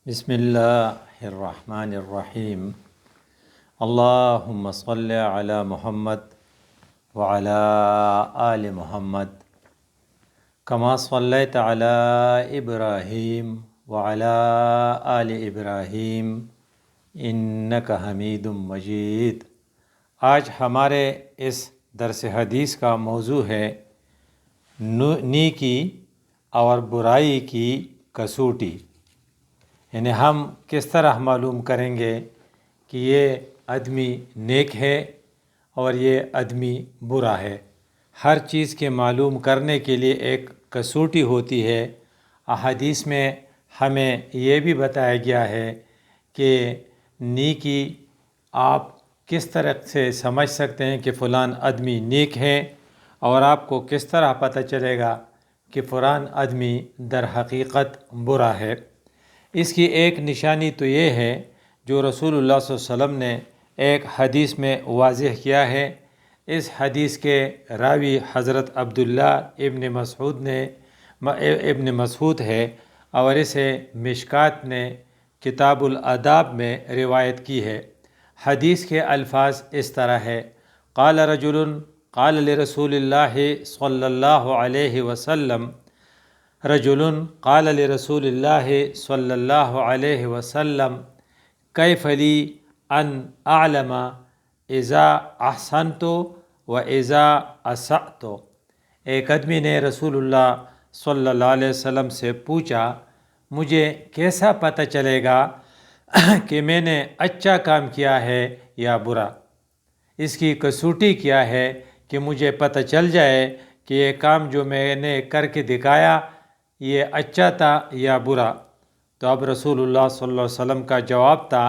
بسم اللہ الرحمن الرحیم اللہم صل علی محمد وعلی آل محمد کما صلیت علی ابراہیم وعلی آل ابراہیم انک حمید مجید۔ آج ہمارے اس درس حدیث کا موضوع ہے نیکی اور برائی کی کسوٹی، یعنی ہم کس طرح معلوم کریں گے کہ یہ آدمی نیک ہے اور یہ آدمی برا ہے۔ ہر چیز کے معلوم کرنے کے لیے ایک کسوٹی ہوتی ہے۔ احادیث میں ہمیں یہ بھی بتایا گیا ہے کہ نیکی آپ کس طرح سے سمجھ سکتے ہیں کہ فلان آدمی نیک ہے، اور آپ کو کس طرح پتہ چلے گا کہ فلان آدمی در حقیقت برا ہے۔ اس کی ایک نشانی تو یہ ہے جو رسول اللہ صلی اللہ علیہ وسلم نے ایک حدیث میں واضح کیا ہے۔ اس حدیث کے راوی حضرت عبداللہ ابن مسعود ہے، اور اسے مشکات نے کتاب الاداب میں روایت کی ہے۔ حدیث کے الفاظ اس طرح ہے: قال رجل قال لرسول اللہ صلی اللہ علیہ وسلم رجل قال لرسول اللہ صلی اللہ علیہ وسلم کیف لی ان اعلم اذا احسنت و اذا اسأت۔ ایک آدمی نے رسول اللہ صلی اللہ علیہ وسلم سے پوچھا، مجھے کیسا پتہ چلے گا کہ میں نے اچھا کام کیا ہے یا برا؟ اس کی کسوٹی کیا ہے کہ مجھے پتہ چل جائے کہ یہ کام جو میں نے کر کے دکھایا یہ اچھا تھا یا برا؟ تو اب رسول اللہ صلی اللہ علیہ وسلم کا جواب تھا،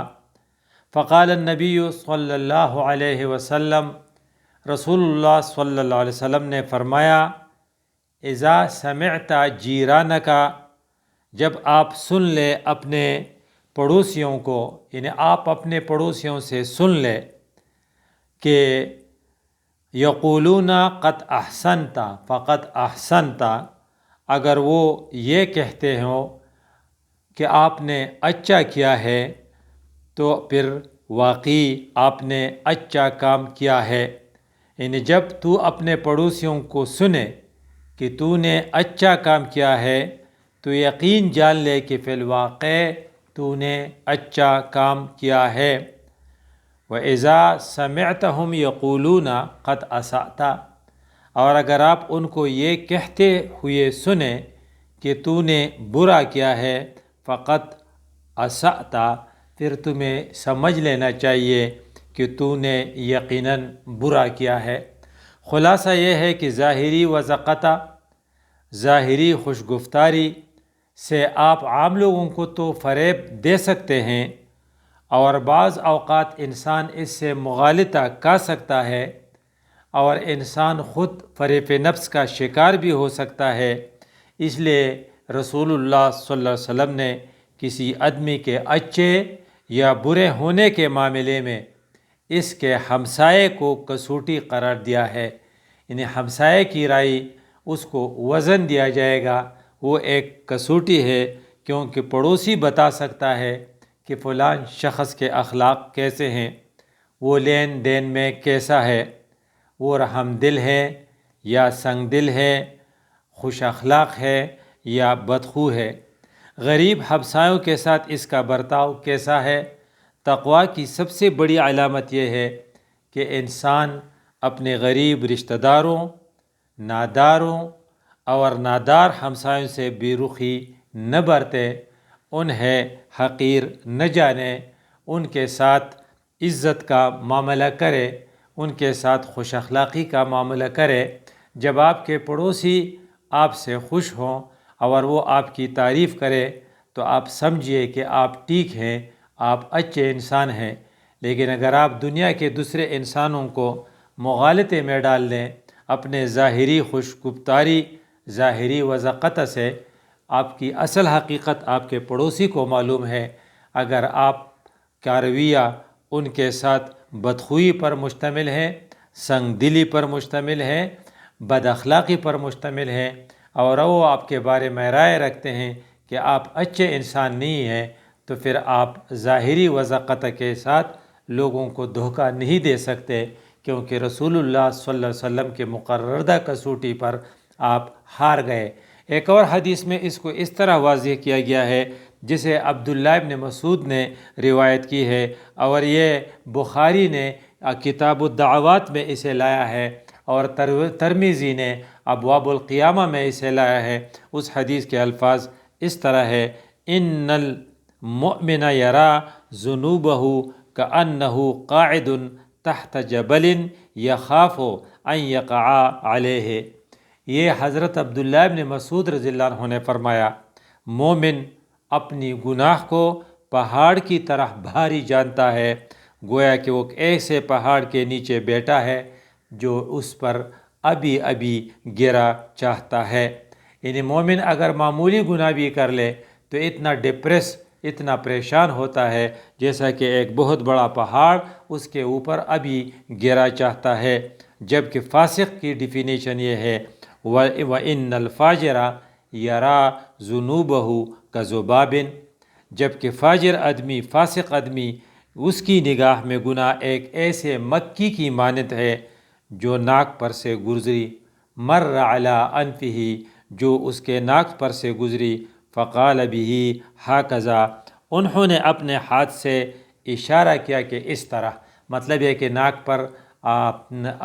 فقال النبی صلی اللہ علیہ وسلم، رسول اللہ صلی اللہ علیہ وسلم نے فرمایا، اذا سمعت جیرانک، جب آپ سن لے اپنے پڑوسیوں کو، یعنی آپ اپنے پڑوسیوں سے سن لے کہ یقولون قد احسنت فقد احسنت، اگر وہ یہ کہتے ہوں کہ آپ نے اچھا کیا ہے تو پھر واقعی آپ نے اچھا کام کیا ہے۔ یعنی جب تو اپنے پڑوسیوں کو سنے کہ تو نے اچھا کام کیا ہے تو یقین جان لے کہ فی الواقع تو نے اچھا کام کیا ہے۔ وَإِذَا سَمِعْتَهُمْ يَقُولُونَ قَدْ أَسَأْتَ، اور اگر آپ ان کو یہ کہتے ہوئے سنیں کہ تو نے برا کیا ہے، فقط اسأت، پھر تمہیں سمجھ لینا چاہیے کہ تو نے یقیناً برا کیا ہے۔ خلاصہ یہ ہے کہ ظاہری وضاقتہ، ظاہری خوشگفتاری سے آپ عام لوگوں کو تو فریب دے سکتے ہیں، اور بعض اوقات انسان اس سے مغالطہ کر سکتا ہے، اور انسان خود فریب نفس کا شکار بھی ہو سکتا ہے۔ اس لیے رسول اللہ صلی اللہ علیہ وسلم نے کسی آدمی کے اچھے یا برے ہونے کے معاملے میں اس کے ہمسائے کو کسوٹی قرار دیا ہے، یعنی ہمسائے کی رائے اس کو وزن دیا جائے گا، وہ ایک کسوٹی ہے، کیونکہ پڑوسی بتا سکتا ہے کہ فلان شخص کے اخلاق کیسے ہیں، وہ لین دین میں کیسا ہے، وہ رحم دل ہے یا سنگ دل ہے، خوش اخلاق ہے یا بدخو ہے، غریب ہمسایوں کے ساتھ اس کا برتاؤ کیسا ہے۔ تقوی کی سب سے بڑی علامت یہ ہے کہ انسان اپنے غریب رشتہ داروں، ناداروں اور نادار ہمسایوں سے بے رخی نہ برتے، انہیں حقیر نہ جانے، ان کے ساتھ عزت کا معاملہ کرے، ان کے ساتھ خوش اخلاقی کا معاملہ کرے۔ جب آپ کے پڑوسی آپ سے خوش ہوں اور وہ آپ کی تعریف کرے تو آپ سمجھیے کہ آپ ٹھیک ہیں، آپ اچھے انسان ہیں۔ لیکن اگر آپ دنیا کے دوسرے انسانوں کو مغالطے میں ڈال دیں اپنے ظاہری خوشگفتاری، ظاہری وضاقت سے، آپ کی اصل حقیقت آپ کے پڑوسی کو معلوم ہے۔ اگر آپ کا رویہ ان کے ساتھ بدخوئی پر مشتمل ہے، سنگ دلی پر مشتمل ہے، بد اخلاقی پر مشتمل ہے، اور وہ آپ کے بارے میں رائے رکھتے ہیں کہ آپ اچھے انسان نہیں ہیں، تو پھر آپ ظاہری وضاحت کے ساتھ لوگوں کو دھوکہ نہیں دے سکتے، کیونکہ رسول اللہ صلی اللہ علیہ وسلم کے مقررہ کسوٹی پر آپ ہار گئے۔ ایک اور حدیث میں اس کو اس طرح واضح کیا گیا ہے، جسے عبداللہ ابن مسعود نے روایت کی ہے، اور یہ بخاری نے کتاب الدعوات میں اسے لایا ہے، اور ترمذی نے ابواب القیامہ میں اسے لایا ہے۔ اس حدیث کے الفاظ اس طرح ہے: ان المؤمن یرا ذنوبہ کأنہ قاعد تحت جبل یخاف ان یقع علیہ۔ یہ حضرت عبداللہ ابن مسعود رضی اللہ عنہ نے فرمایا، مومن اپنی گناہ کو پہاڑ کی طرح بھاری جانتا ہے، گویا کہ وہ ایسے پہاڑ کے نیچے بیٹھا ہے جو اس پر ابھی ابھی گرا چاہتا ہے۔ یعنی مومن اگر معمولی گناہ بھی کر لے تو اتنا ڈپریس، اتنا پریشان ہوتا ہے جیسا کہ ایک بہت بڑا پہاڑ اس کے اوپر ابھی گرا چاہتا ہے، جبکہ فاسق کی ڈیفینیشن یہ ہے: وَإِنَّ الْفَاجِرَ يَرَى ذُنُوبَهُ كَذُبَابٍ۔ جبکہ فاجر آدمی، فاسق آدمی، اس کی نگاہ میں گناہ ایک ایسے مکھی کی مانند ہے جو ناک پر سے گزری، مر علی انفہ، جو اس کے ناک پر سے گزری، فقال بہ ہکذا، انہوں نے اپنے ہاتھ سے اشارہ کیا کہ اس طرح، مطلب یہ کہ ناک پر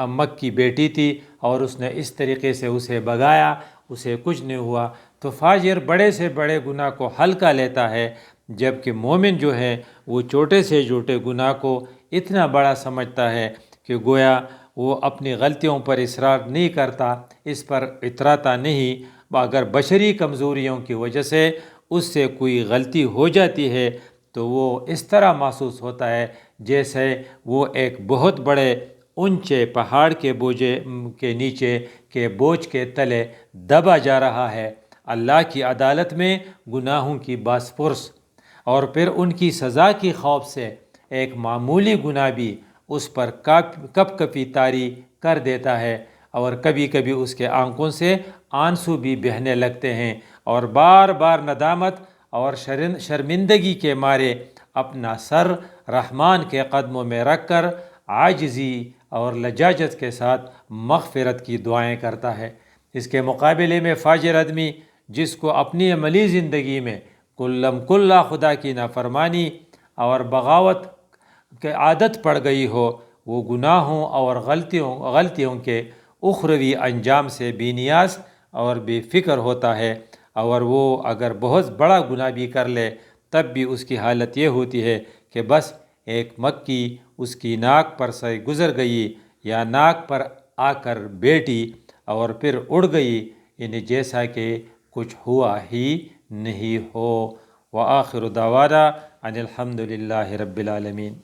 مکھی بیٹھی تھی اور اس نے اس طریقے سے اسے بھگایا، اسے کچھ نہیں ہوا۔ تو فاجر بڑے سے بڑے گناہ کو ہلکا لیتا ہے، جبکہ مومن جو ہے وہ چھوٹے سے چھوٹے گناہ کو اتنا بڑا سمجھتا ہے کہ گویا وہ اپنی غلطیوں پر اصرار نہیں کرتا، اس پر اتراتا نہیں۔ اگر بشری کمزوریوں کی وجہ سے اس سے کوئی غلطی ہو جاتی ہے تو وہ اس طرح محسوس ہوتا ہے جیسے وہ ایک بہت بڑے اونچے پہاڑ کے بوجھے کے نیچے کے بوجھ کے تلے دبا جا رہا ہے۔ اللہ کی عدالت میں گناہوں کی باس پرس اور پھر ان کی سزا کی خوف سے ایک معمولی گناہ بھی اس پر کپ کپی طاری کر دیتا ہے، اور کبھی کبھی اس کے آنکھوں سے آنسو بھی بہنے لگتے ہیں، اور بار بار ندامت اور شرمندگی کے مارے اپنا سر رحمان کے قدموں میں رکھ کر عاجزی اور لجاجت کے ساتھ مغفرت کی دعائیں کرتا ہے۔ اس کے مقابلے میں فاجر آدمی، جس کو اپنی عملی زندگی میں کلا خدا کی نافرمانی اور بغاوت کی عادت پڑ گئی ہو، وہ گناہوں اور غلطیوں کے اخروی انجام سے بے نیاز اور بے فکر ہوتا ہے، اور وہ اگر بہت بڑا گناہ بھی کر لے تب بھی اس کی حالت یہ ہوتی ہے کہ بس ایک مکھی اس کی ناک پر سے گزر گئی یا ناک پر آ کر بیٹھی اور پھر اڑ گئی، یعنی جیسا کہ کچھ ہوا ہی نہیں ہو۔ وآخر دعوانا ان الحمد للہ رب العالمین۔